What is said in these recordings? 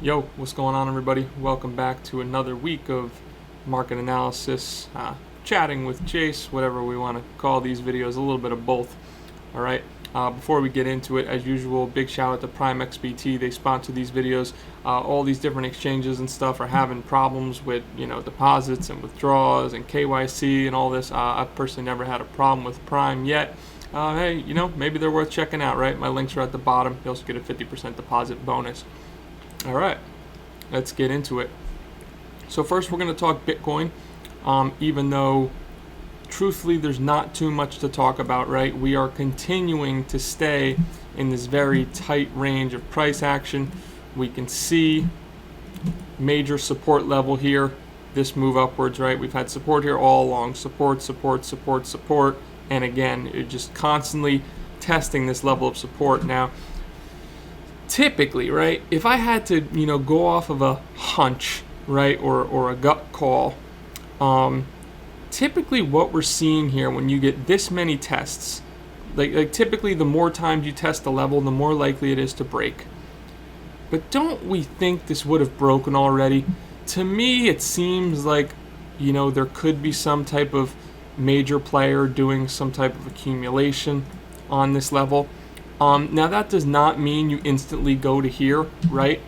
Yo, what's going on, everybody? Welcome back to another week of market analysis, chatting with Chase, whatever we want to call these videos, a little bit of both. All right. Before we get into it, as usual, big shout out to Prime XBT. They sponsor these videos. All these different exchanges and stuff are having problems with deposits and withdrawals and KYC and all this. I've personally never had a problem with Prime yet. Hey, maybe they're worth checking out, right? My links are at the bottom. You also get a 50% deposit bonus. All right, let's get into it. So first we're going to talk Bitcoin, even though truthfully there's not too much to talk about, right? We are continuing to stay in this very tight range of price action. We can see major support level here, this move upwards, right? We've had support here all along, support, and again, you're just constantly testing this level of support. Now, typically, right, if I had to, go off of a hunch, right, or a gut call, typically what we're seeing here when you get this many tests, like typically the more times you test the level, the more likely it is to break. But don't we think this would have broken already? To me, it seems like, there could be some type of major player doing some type of accumulation on this level. Now that does not mean you instantly go to here, right?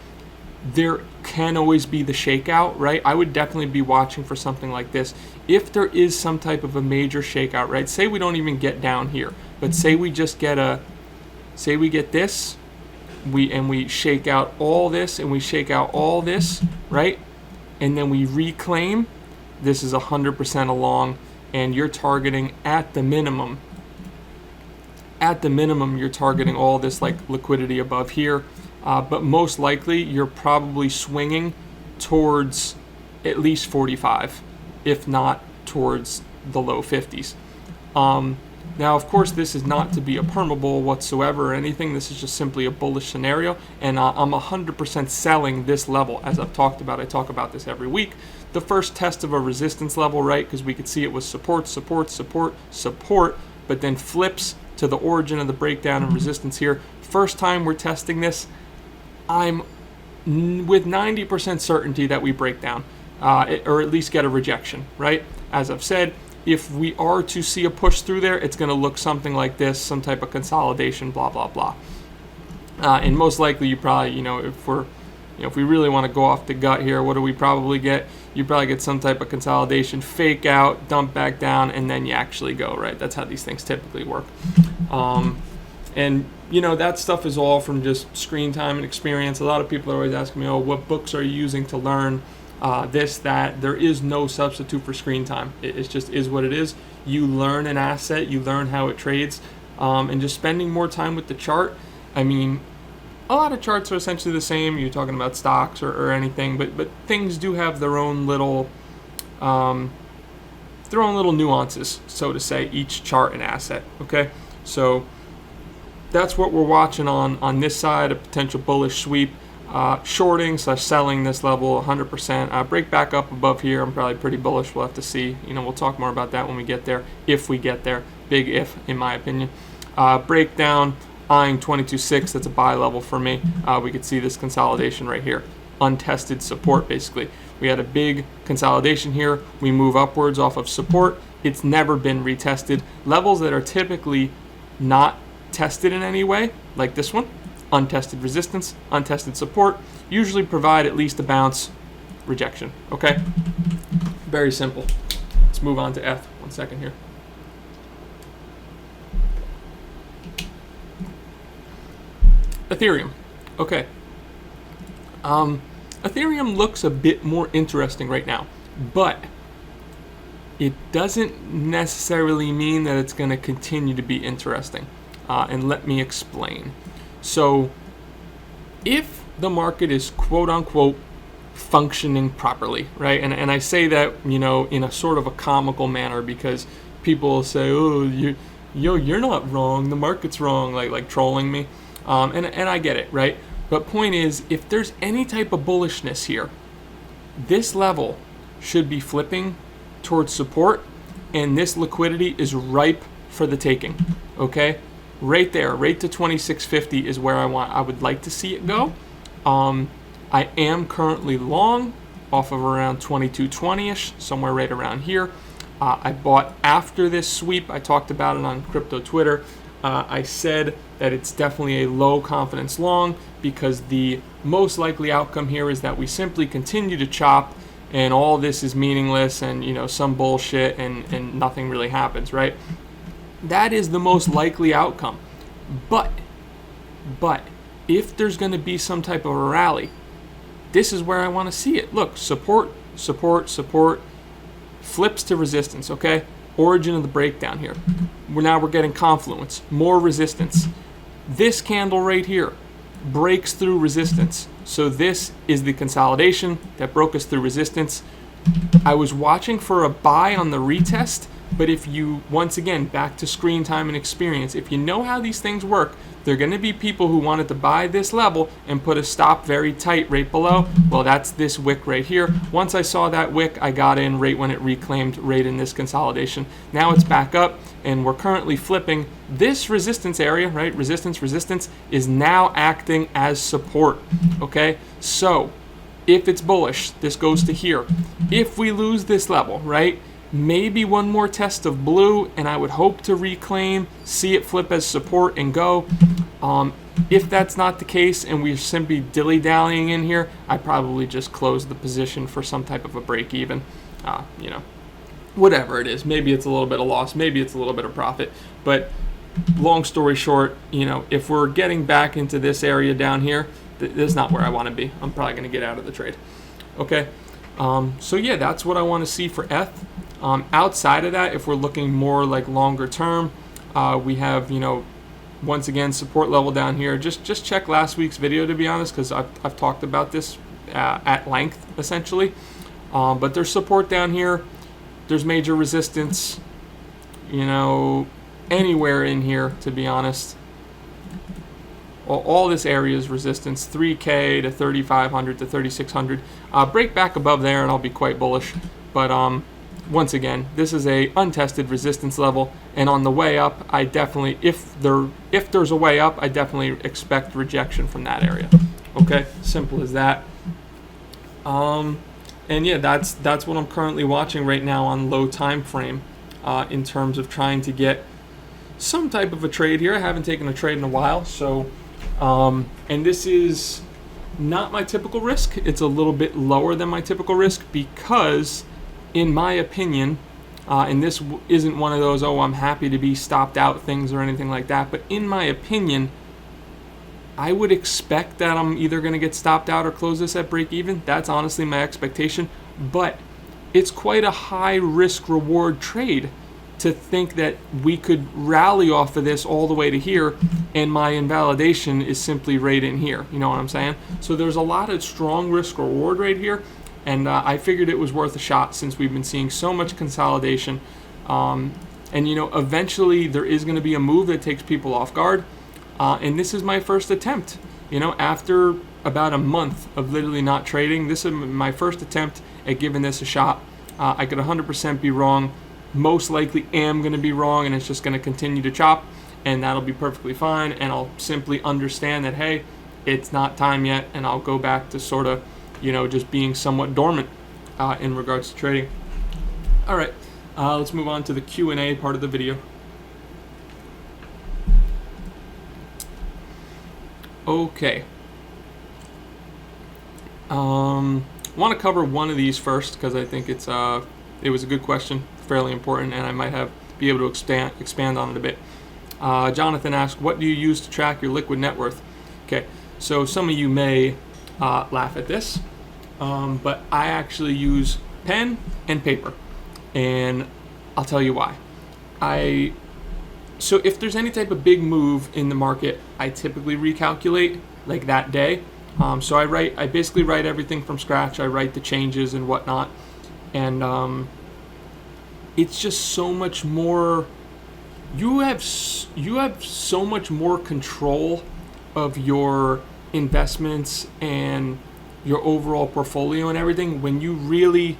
There can always be the shakeout, right? I would definitely be watching for something like this. If there is some type of a major shakeout, right? Say we don't even get down here, but say we just get we get this, we shake out all this and we shake out all this, right? And then we reclaim, this is 100% along, and you're targeting at the minimum, you're targeting all this like liquidity above here, but most likely you're probably swinging towards at least 45, if not towards the low 50s. Now, of course, this is not to be a perma bull whatsoever or anything. This is just simply a bullish scenario, and I'm 100% selling this level. As I've talked about, I talk about this every week. The first test of a resistance level, right, because we could see it was support, but then flips to the origin of the breakdown and resistance here. First time we're testing this, I'm with 90% certainty that we break down, or at least get a rejection, right? As I've said, if we are to see a push through there, it's going to look something like this, some type of consolidation, blah, blah, blah. And most likely you probably, if we really want to go off the gut here, what do we probably get? You probably get some type of consolidation, fake out, dump back down, and then you actually go, right? That's how these things typically work. And, that stuff is all from just screen time and experience. A lot of people are always asking me, what books are you using to learn this, that? There is no substitute for screen time. It just is what it is. You learn an asset, you learn how it trades, and just spending more time with the chart. I mean, a lot of charts are essentially the same. You're talking about stocks or anything, but things do have their own little nuances, so to say, each chart and asset. Okay, so that's what we're watching on this side, a potential bullish sweep, shorting / selling this level 100%. Break back up above here, I'm probably pretty bullish. We'll have to see. We'll talk more about that when we get there, if we get there. Big if, in my opinion. Breakdown. Eyeing 22.6, that's a buy level for me. We could see this consolidation right here. Untested support, basically. We had a big consolidation here. We move upwards off of support. It's never been retested. Levels that are typically not tested in any way, like this one, untested resistance, untested support, usually provide at least a bounce, rejection. Okay? Very simple. Let's move on to F. 1 second here. Ethereum. Okay. Ethereum looks a bit more interesting right now, but it doesn't necessarily mean that it's going to continue to be interesting. And let me explain. So, if the market is quote unquote functioning properly, right? And I say that, in a sort of a comical manner because people will say, you're not wrong, the market's wrong, like trolling me. And I get it, right? But point is, if there's any type of bullishness here, this level should be flipping towards support, and this liquidity is ripe for the taking, okay? Right there, right to 2650 is where I would like to see it go. I am currently long off of around 2220-ish, somewhere right around here. I bought after this sweep. I talked about it on crypto Twitter. I said that it's definitely a low confidence long because the most likely outcome here is that we simply continue to chop and all this is meaningless and some bullshit and nothing really happens, right? That is the most likely outcome. But if there's going to be some type of a rally, this is where I want to see it. Look, support, flips to resistance, okay? Origin of the breakdown here. Now we're getting confluence, more resistance. This candle right here breaks through resistance. So this is the consolidation that broke us through resistance. I was watching for a buy on the retest, but if you, once again, back to screen time and experience, if you know how these things work, there are going to be people who wanted to buy this level and put a stop very tight right below. Well, that's this wick right here. Once I saw that wick, I got in right when it reclaimed right in this consolidation. Now it's back up, and we're currently flipping this resistance area, right? Resistance is now acting as support, okay? So if it's bullish, this goes to here. If we lose this level, right? Maybe one more test of blue, and I would hope to reclaim, see it flip as support and go. If that's not the case and we're simply dilly-dallying in here, I probably just close the position for some type of a break even. Whatever it is. Maybe it's a little bit of loss, maybe it's a little bit of profit. But long story short, if we're getting back into this area down here, this is not where I want to be. I'm probably going to get out of the trade. Okay. So yeah, that's what I want to see for ETH. Outside of that, if we're looking more like longer term, we have, once again, support level down here. Just check last week's video, to be honest, because I've talked about this at length, essentially. But there's support down here. There's major resistance, anywhere in here, to be honest. All this area is resistance, 3K to 3,500 to 3,600. Break back above there and I'll be quite bullish. But once again, this is a untested resistance level, and on the way up, I definitely, if there's a way up, I definitely expect rejection from that area. Okay, simple as that. And yeah, that's what I'm currently watching right now on low time frame, in terms of trying to get some type of a trade here. I haven't taken a trade in a while, so and this is not my typical risk. It's a little bit lower than my typical risk because, in my opinion, and this isn't one of those, oh, I'm happy to be stopped out things or anything like that, but in my opinion, I would expect that I'm either going to get stopped out or close this at break even. That's honestly my expectation, but it's quite a high risk reward trade to think that we could rally off of this all the way to here and my invalidation is simply right in here. You know what I'm saying? So there's a lot of strong risk reward right here, and I figured it was worth a shot since we've been seeing so much consolidation. And eventually there is going to be a move that takes people off guard. And this is my first attempt. After about a month of literally not trading, this is my first attempt at giving this a shot. I could 100% be wrong. Most likely am going to be wrong, and it's just going to continue to chop, and that'll be perfectly fine. And I'll simply understand that, hey, it's not time yet, and I'll go back to sort of, just being somewhat dormant in regards to trading. All right, let's move on to the Q&A part of the video. Okay. Want to cover one of these first because I think it was a good question, fairly important, and I might be able to expand on it a bit. Jonathan asked, what do you use to track your liquid net worth? Okay, so some of you may laugh at this, but I actually use pen and paper, and I'll tell you why. So if there's any type of big move in the market, I typically recalculate like that day. So I basically write everything from scratch. I write the changes and whatnot, and it's just so much more. You have so much more control of your investments and your overall portfolio and everything when you really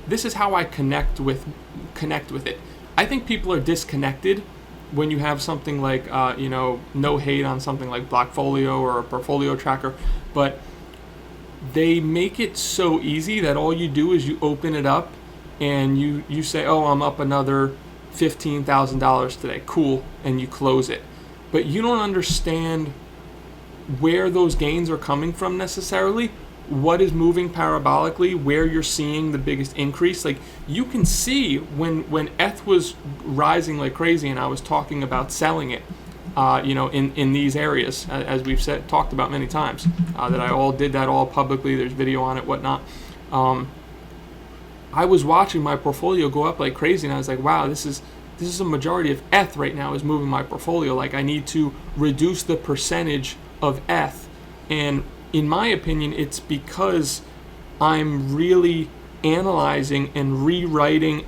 this is how I connect with it. I think people are disconnected when you have something like, no hate on something like Blockfolio or a portfolio tracker, but they make it so easy that all you do is you open it up and you say, oh, I'm up another $15,000 today. Cool. And you close it. But you don't understand where those gains are coming from necessarily, what is moving parabolically, where you're seeing the biggest increase. Like, you can see when ETH was rising like crazy and I was talking about selling it, in these areas, as we've talked about many times, that I did that all publicly. There's video on it, whatnot. I was watching my portfolio go up like crazy, and I was like, wow, this is a majority of ETH right now is moving my portfolio. Like, I need to reduce the percentage of ETH. And in my opinion, it's because I'm really analyzing and rewriting,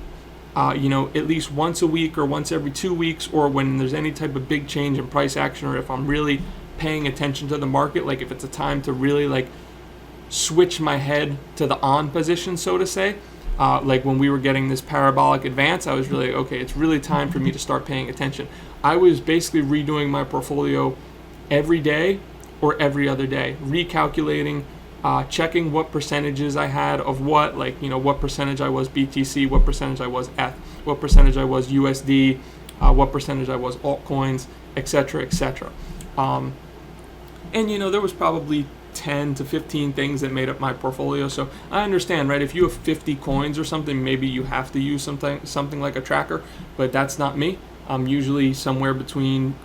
at least once a week or once every 2 weeks, or when there's any type of big change in price action, or if I'm really paying attention to the market, like if it's a time to really like switch my head to the on position, so to say. Like when we were getting this parabolic advance, I was really, okay, it's really time for me to start paying attention. I was basically redoing my portfolio every day or every other day, recalculating, checking what percentages I had of what, like, what percentage I was BTC, what percentage I was ETH, what percentage I was USD, what percentage I was altcoins, etc., etc. And, there was probably 10 to 15 things that made up my portfolio. So I understand, right? If you have 50 coins or something, maybe you have to use something like a tracker, but that's not me. I'm usually somewhere between,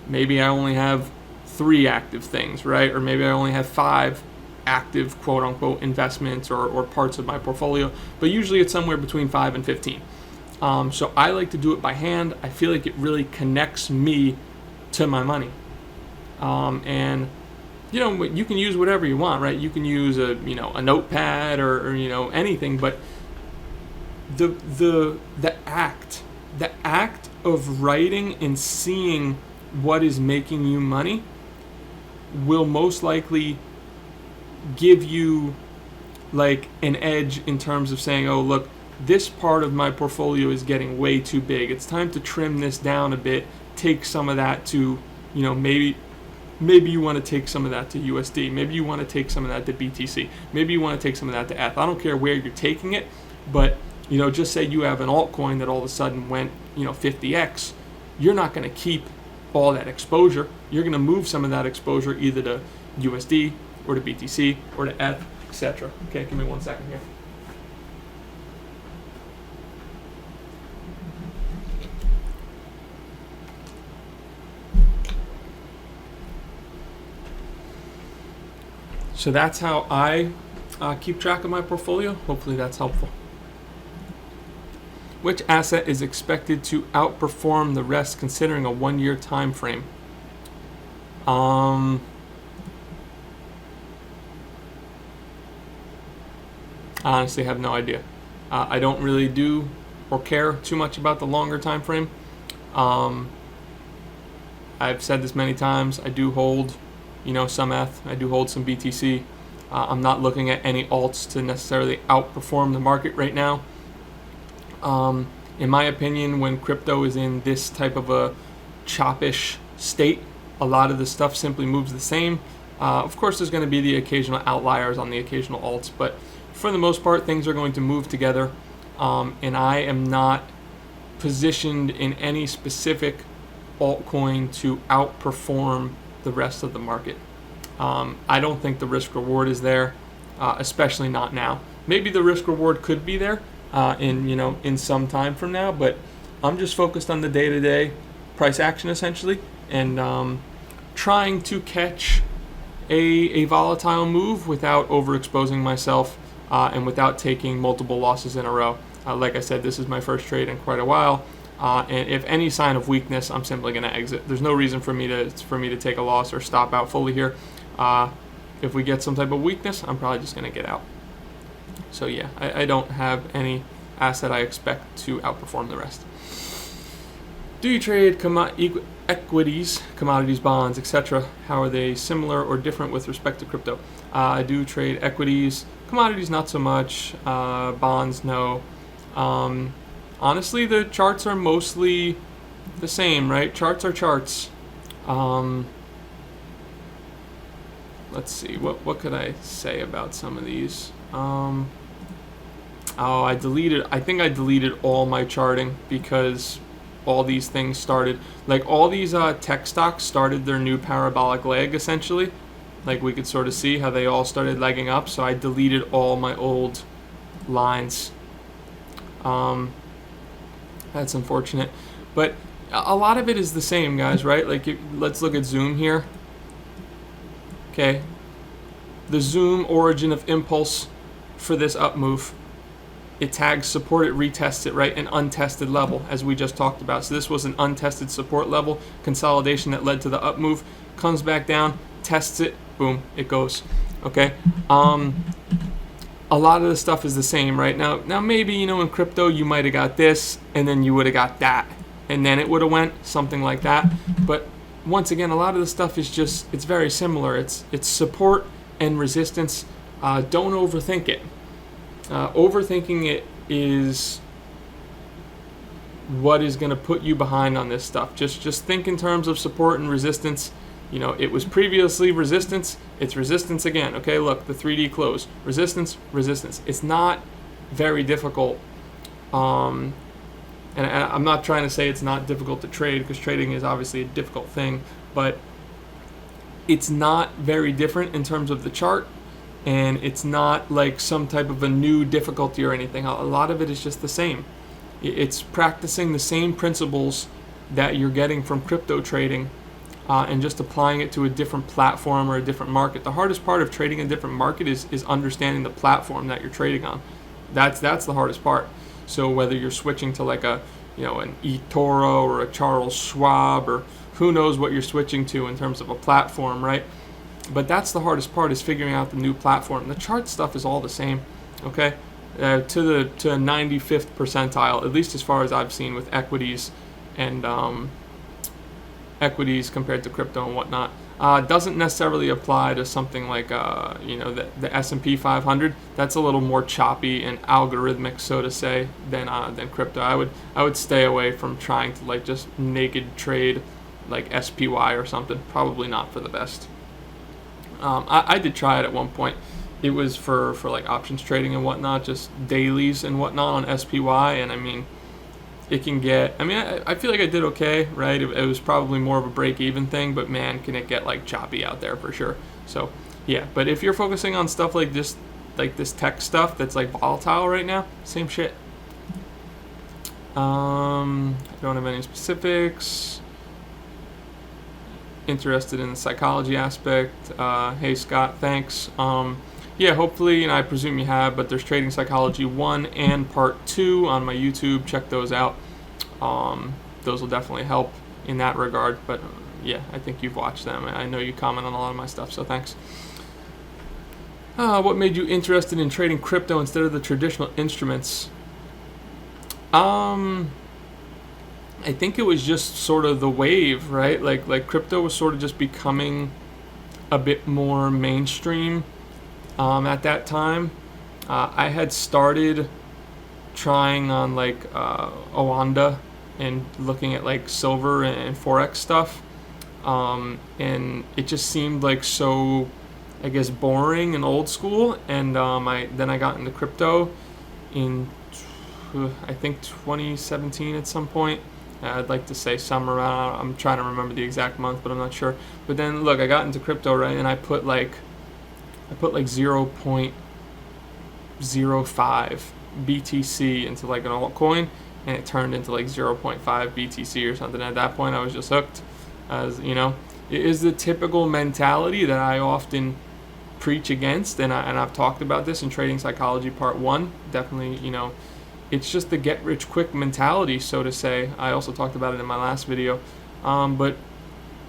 maybe I only have 3 active things, right? Or maybe I only have 5 active quote unquote investments or parts of my portfolio, but usually it's somewhere between 5 and 15. So I like to do it by hand. I feel like it really connects me to my money. And you can use whatever you want, right? You can use a notepad or anything, but the act of writing and seeing what is making you money will most likely give you like an edge in terms of saying, oh, look, this part of my portfolio is getting way too big. It's time to trim this down a bit, take some of that to, maybe you want to take some of that to USD. Maybe you want to take some of that to BTC. Maybe you want to take some of that to ETH. I don't care where you're taking it, but just say you have an altcoin that all of a sudden went 50x. You're not going to keep all that exposure. You're going to move some of that exposure either to USD or to BTC or to ETH, etc. Okay, give me 1 second here. So that's how I keep track of my portfolio. Hopefully that's helpful. Which asset is expected to outperform the rest considering a 1-year time frame? I honestly have no idea. I don't really do or care too much about the longer time frame. I've said this many times. I do hold some ETH. I do hold some BTC. I'm not looking at any alts to necessarily outperform the market right now. In my opinion, when crypto is in this type of a choppish state, a lot of the stuff simply moves the same. Of course, there's going to be the occasional outliers on the occasional alts, but for the most part, things are going to move together. And I am not positioned in any specific altcoin to outperform the rest of the market. I don't think the risk reward is there, especially not now. Maybe the risk reward could be there in some time from now, but I'm just focused on the day-to-day price action essentially, and trying to catch a volatile move without overexposing myself and without taking multiple losses in a row. Like I said, this is my first trade in quite a while. And if any sign of weakness, I'm simply going to exit. There's no reason for me to take a loss or stop out fully here. If we get some type of weakness, I'm probably just going to get out. So yeah, I don't have any asset I expect to outperform the rest. Do you trade equities, commodities, bonds, etc.? How are they similar or different with respect to crypto? I do trade equities, commodities not so much, bonds no. Honestly, the charts are mostly the same, right? Charts are charts. let's see, what could I say about some of these? Oh, I think I deleted all my charting because all these things started, like all these tech stocks started their new parabolic leg essentially. Like we could sort of see how they all started legging up, so I deleted all my old lines. That's unfortunate, but a lot of it is the same, guys, right? Like let's look at Zoom here. Okay, the Zoom origin of impulse for this up move. It tags support, it retests it, right? An untested level, as we just talked about. So this was an untested support level, consolidation that led to the up move, comes back down, tests it, boom, it goes. Okay. A lot of the stuff is the same, right? Now maybe, in crypto you might have got this and then you would have got that and then it would have went something like that. But once again, a lot of the stuff is just, it's very similar. It's support and resistance. Don't overthink it. Overthinking it is what is going to put you behind on this stuff. Just think in terms of support and resistance. It was previously resistance, it's resistance again. Okay, look, the 3D close. Resistance, resistance. It's not very difficult. And I'm not trying to say it's not difficult to trade, because trading is obviously a difficult thing, but it's not very different in terms of the chart, and it's not like some type of a new difficulty or anything. A lot of it is just the same. It's practicing the same principles that you're getting from crypto trading, and just applying it to a different platform or a different market. The hardest part of trading in a different market is understanding the platform that you're trading on. That's the hardest part. So whether you're switching to like an eToro or a Charles Schwab, or who knows what you're switching to in terms of a platform, right? But that's the hardest part, is figuring out the new platform. The chart stuff is all the same, okay? To 95th percentile, at least as far as I've seen with equities and equities compared to crypto and whatnot. Doesn't necessarily apply to something like the S&P 500. That's a little more choppy and algorithmic, so to say, than crypto. I would stay away from trying to like just naked trade like SPY or something. Probably not for the best. I did try it at one point. It was for like options trading and whatnot, just dailies and whatnot on SPY, and I mean, it can get, I feel like I did okay, right? It was probably more of a break-even thing, but man, can it get like choppy out there for sure. So yeah, but if you're focusing on stuff like just like this tech stuff that's like volatile right now, same shit. I don't have any specifics. Interested in the psychology aspect. Hey Scott, thanks. Yeah, hopefully, and I presume you have, but there's Trading Psychology 1 and Part 2 on my YouTube. Check those out. Those will definitely help in that regard, but yeah, I think you've watched them. I know you comment on a lot of my stuff, so thanks. What made you interested in trading crypto instead of the traditional instruments? I think it was just sort of the wave, right? Like crypto was sort of just becoming a bit more mainstream. At that time, I had started trying on like Oanda and looking at like silver and forex stuff, and it just seemed like so, I guess, boring and old school. And I got into crypto in I think 2017 at some point. I'd like to say summer around. I'm trying to remember the exact month, but I'm not sure. But then look, I got into crypto, right, and I put like 0.05 BTC into like an altcoin, and it turned into like 0.5 BTC or something. At that point, I was just hooked. As you know, it is the typical mentality that I often preach against, and I've talked about this in Trading Psychology Part 1. Definitely, it's just the get rich quick mentality, so to say. I also talked about it in my last video, but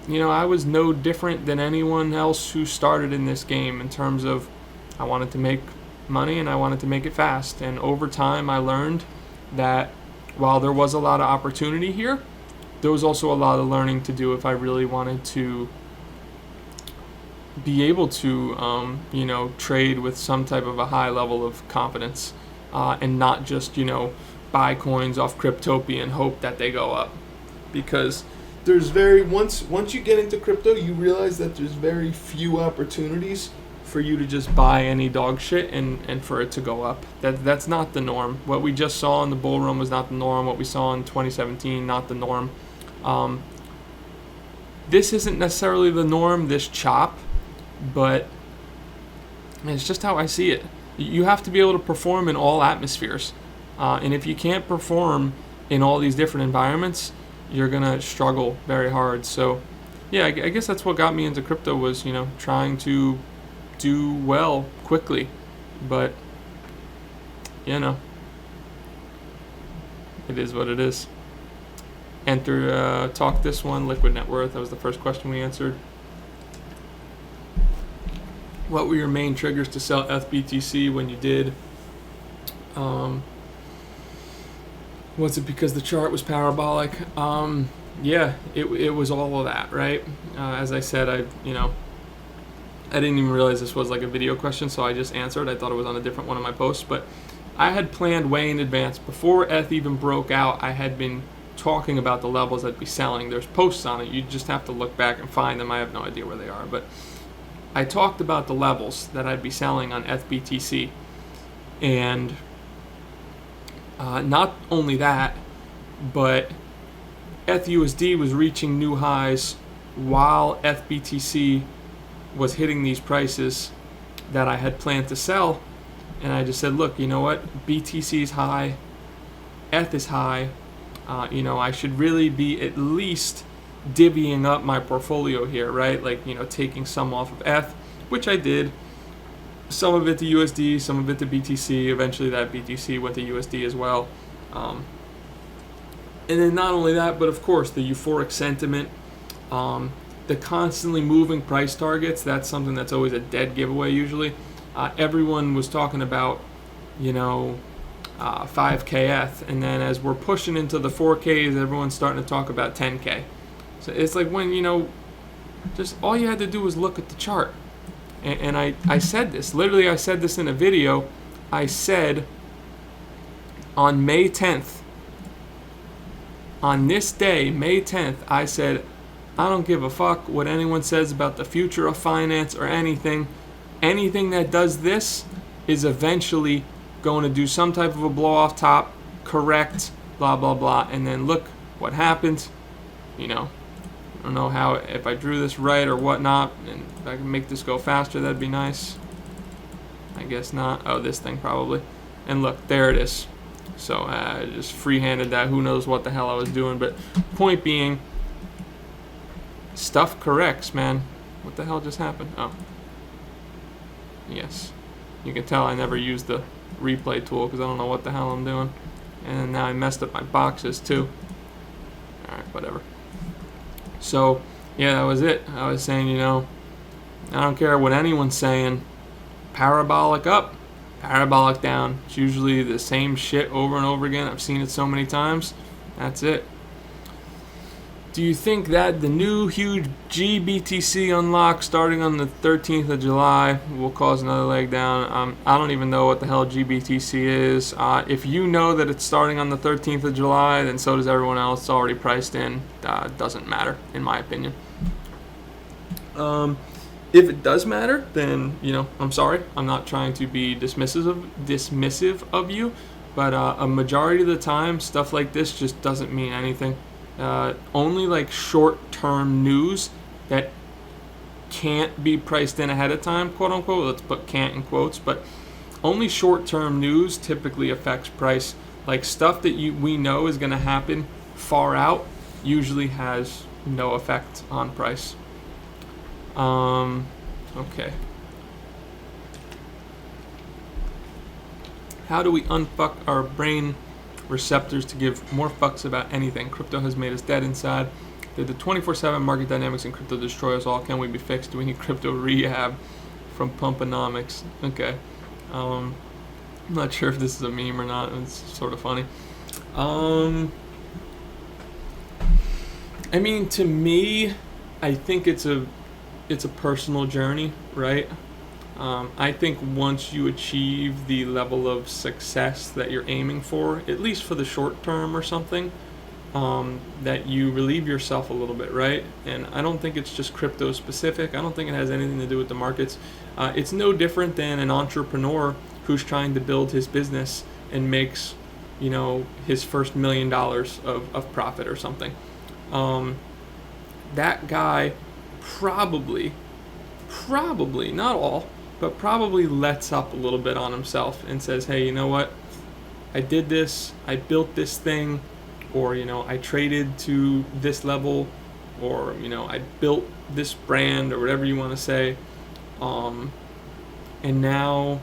I was no different than anyone else who started in this game in terms of I wanted to make money and I wanted to make it fast. And over time, I learned that while there was a lot of opportunity here, there was also a lot of learning to do if I really wanted to be able to, trade with some type of a high level of confidence, and not just, buy coins off Cryptopia and hope that they go up. Because there's very once you get into crypto, you realize that there's very few opportunities for you to just buy any dog shit and for it to go up. That's not the norm. What we just saw in the bull run was not the norm. What we saw in 2017, not the norm. This isn't necessarily the norm, this chop, but it's just how I see it. You have to be able to perform in all atmospheres. And if you can't perform in all these different environments, you're going to struggle very hard. So, yeah, I guess that's what got me into crypto was, trying to do well quickly. But, it is what it is. Enter, talk this one, liquid net worth. That was the first question we answered. What were your main triggers to sell FBTC when you did? Was it because the chart was parabolic? Yeah, it was all of that, right? As I said, I didn't even realize this was like a video question, so I just answered. I thought it was on a different one of my posts, but I had planned way in advance. Before ETH even broke out, I had been talking about the levels I'd be selling. There's posts on it. You just have to look back and find them. I have no idea where they are, but I talked about the levels that I'd be selling on FBTC, and not only that, but ETHUSD was reaching new highs while FBTC was hitting these prices that I had planned to sell, and I just said, look, you know what, BTC is high, ETH is high, I should really be at least divvying up my portfolio here, right? Like, taking some off of ETH, which I did. Some of it to USD, some of it to BTC. Eventually that BTC went to USD as well. And then not only that, but of course the euphoric sentiment, the constantly moving price targets. That's something that's always a dead giveaway usually. Everyone was talking about, 5K ETH, and then as we're pushing into the 4Ks, everyone's starting to talk about 10K. So it's like when, just all you had to do was look at the chart. And I said this, literally I said this in a video. I said on May 10th, on this day, May 10th, I said, I don't give a fuck what anyone says about the future of finance or anything. Anything that does this is eventually going to do some type of a blow off top, correct, blah, blah, blah. And then look what happened. I don't know how, if I drew this right or whatnot, and if I can make this go faster, that'd be nice. I guess not. Oh, this thing probably. And look, there it is. So I just free-handed that. Who knows what the hell I was doing. But point being, stuff corrects, man. What the hell just happened? Oh. Yes. You can tell I never used the replay tool because I don't know what the hell I'm doing. And now I messed up my boxes too. Alright, whatever. So, yeah, that was it. I was saying, I don't care what anyone's saying. Parabolic up, parabolic down. It's usually the same shit over and over again. I've seen it so many times. That's it. Do you think that the new huge GBTC unlock starting on the 13th of July will cause another leg down? I don't even know what the hell GBTC is. If you know that it's starting on the 13th of July, then so does everyone else. It's already priced in. Doesn't matter, in my opinion. If it does matter, then, I'm sorry. I'm not trying to be dismissive of you, but a majority of the time, stuff like this just doesn't mean anything. Only like short-term news that can't be priced in ahead of time, quote unquote. Let's put can't in quotes, but only short-term news typically affects price. Like stuff that we know is going to happen far out usually has no effect on price. Okay. How do we unfuck our brain receptors to give more fucks about anything? Crypto has made us dead inside. Did the 24/7 market dynamics in crypto destroy us all? Can we be fixed? Do we need crypto rehab from Pumponomics? Okay. I'm not sure if this is a meme or not. It's sort of funny. I mean, to me, I think it's a personal journey, right? I think once you achieve the level of success that you're aiming for, at least for the short term or something, that you relieve yourself a little bit, right? And I don't think it's just crypto specific. I don't think it has anything to do with the markets. It's no different than an entrepreneur who's trying to build his business and makes, his first $1 million of profit or something. That guy probably, not all, but probably lets up a little bit on himself and says, hey, you know what? I did this, I built this thing, or, I traded to this level, or, I built this brand, or whatever you want to say. And now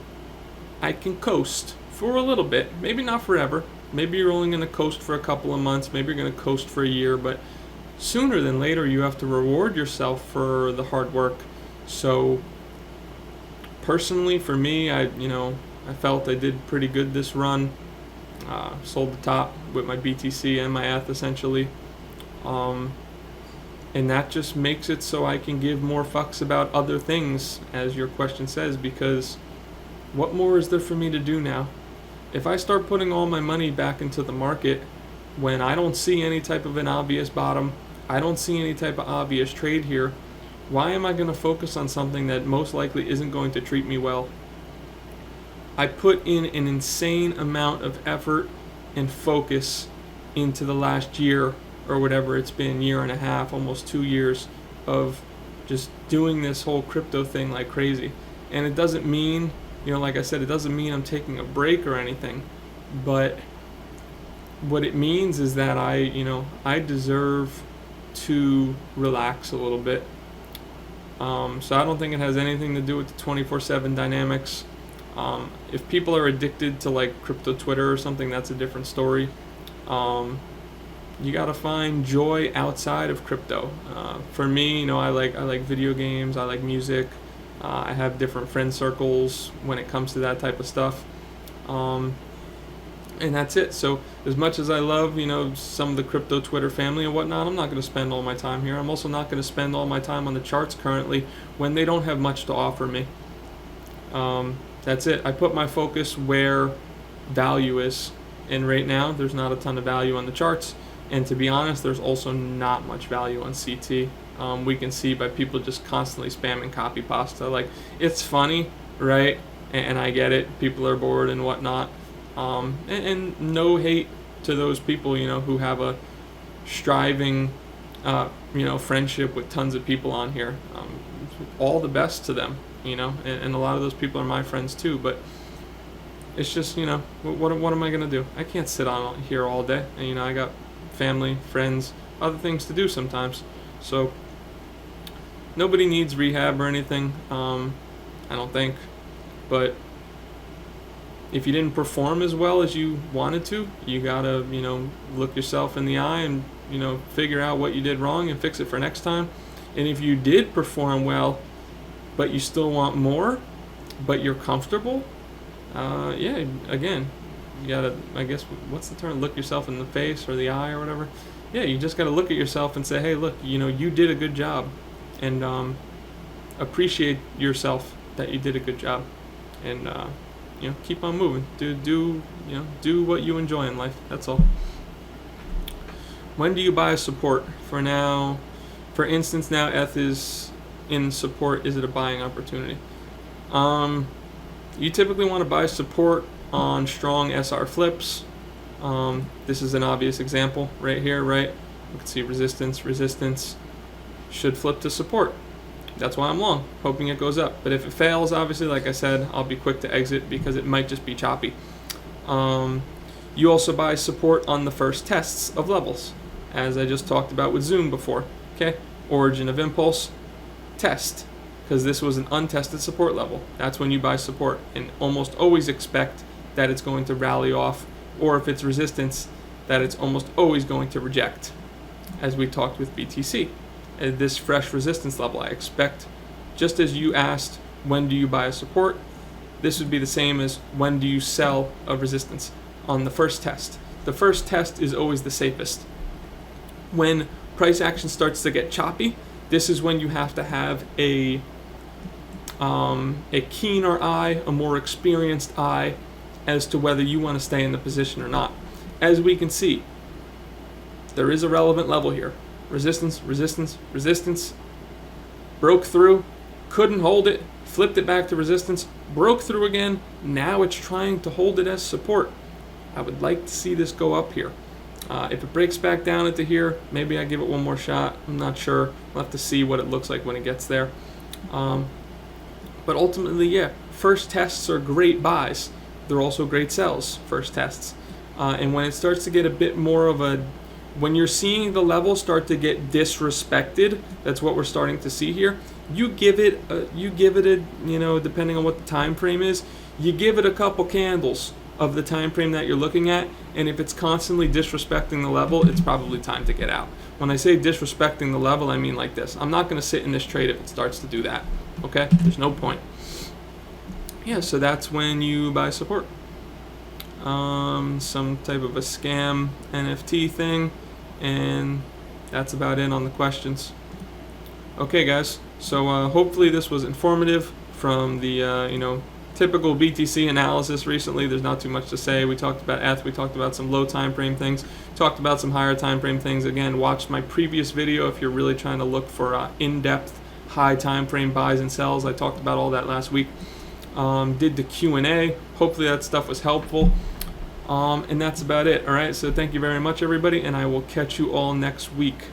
I can coast for a little bit, maybe not forever. Maybe you're only going to coast for a couple of months, maybe you're going to coast for a year, but sooner than later you have to reward yourself for the hard work. So personally, for me, I felt I did pretty good this run. Sold the top with my BTC and my ETH essentially. And that just makes it so I can give more fucks about other things, as your question says, because what more is there for me to do now? If I start putting all my money back into the market when I don't see any type of an obvious bottom, I don't see any type of obvious trade here, why am I going to focus on something that most likely isn't going to treat me well? I put in an insane amount of effort and focus into the last year, or whatever it's been, year and a half, almost 2 years of just doing this whole crypto thing like crazy. And it doesn't mean, like I said, it doesn't mean I'm taking a break or anything, but what it means is that I deserve to relax a little bit. So I don't think it has anything to do with the 24/7 dynamics. If people are addicted to like crypto Twitter or something, that's a different story. You gotta find joy outside of crypto. For me, I like video games, I like music. I have different friend circles when it comes to that type of stuff. And that's it. So as much as I love, some of the crypto Twitter family and whatnot, I'm not going to spend all my time here. I'm also not going to spend all my time on the charts currently when they don't have much to offer me. That's it. I put my focus where value is. And right now, there's not a ton of value on the charts. And to be honest, there's also not much value on CT. We can see by people just constantly spamming copy pasta. Like, it's funny, right? And I get it. People are bored and whatnot. And no hate to those people, who have a striving, friendship with tons of people on here. All the best to them, and a lot of those people are my friends too. But it's just, what am I going to do? I can't sit on here all day. And, I got family, friends, other things to do sometimes. So nobody needs rehab or anything, I don't think. But if you didn't perform as well as you wanted to, you gotta, look yourself in the eye and, figure out what you did wrong and fix it for next time. And if you did perform well, but you still want more, but you're comfortable, again, you gotta, I guess, what's the term? Look yourself in the face or the eye or whatever. Yeah, you just gotta look at yourself and say, hey, look, you did a good job, and appreciate yourself that you did a good job, and keep on moving. Do what you enjoy in life. That's all. When do you buy support? For instance, now ETH is in support. Is it a buying opportunity? You typically want to buy support on strong SR flips. This is an obvious example right here, right? You can see resistance should flip to support. That's why I'm long, hoping it goes up. But if it fails, obviously, like I said, I'll be quick to exit because it might just be choppy. You also buy support on the first tests of levels, as I just talked about with Zoom before. Okay, origin of impulse, test, because this was an untested support level. That's when you buy support, and almost always expect that it's going to rally off, or if it's resistance, that it's almost always going to reject, as we talked with BTC. At this fresh resistance level, I expect, just as you asked, when do you buy a support, this would be the same as when do you sell a resistance on the first test. The first test is always the safest. When price action starts to get choppy, this is when you have to have a keener eye, a more experienced eye, as to whether you want to stay in the position or not. As we can see, there is a relevant level here. Resistance, resistance, resistance. Broke through, couldn't hold it, flipped it back to resistance, broke through again. Now it's trying to hold it as support. I would like to see this go up here. If it breaks back down into here, maybe I give it one more shot. I'm not sure. We'll have to see what it looks like when it gets there. But ultimately, yeah, first tests are great buys. They're also great sells, first tests. And when it starts to get a bit more of a, when you're seeing the level start to get disrespected, that's what we're starting to see here. You give it a, you know, depending on what the time frame is, you give it a couple candles of the time frame that you're looking at, and if it's constantly disrespecting the level, it's probably time to get out. When I say disrespecting the level, I mean like this. I'm not going to sit in this trade if it starts to do that. Okay? There's no point. Yeah, so that's when you buy support. Some type of a scam NFT thing, and that's about it on the questions. Okay, guys. So hopefully this was informative from the you know, typical BTC analysis recently. There's not too much to say. We talked about ETH, we talked about some low time frame things, talked about some higher time frame things. Again, watch my previous video if you're really trying to look for in-depth high time frame buys and sells. I talked about all that last week. Did the Q&A. Hopefully that stuff was helpful. And that's about it. All right, so thank you very much, everybody, and I will catch you all next week.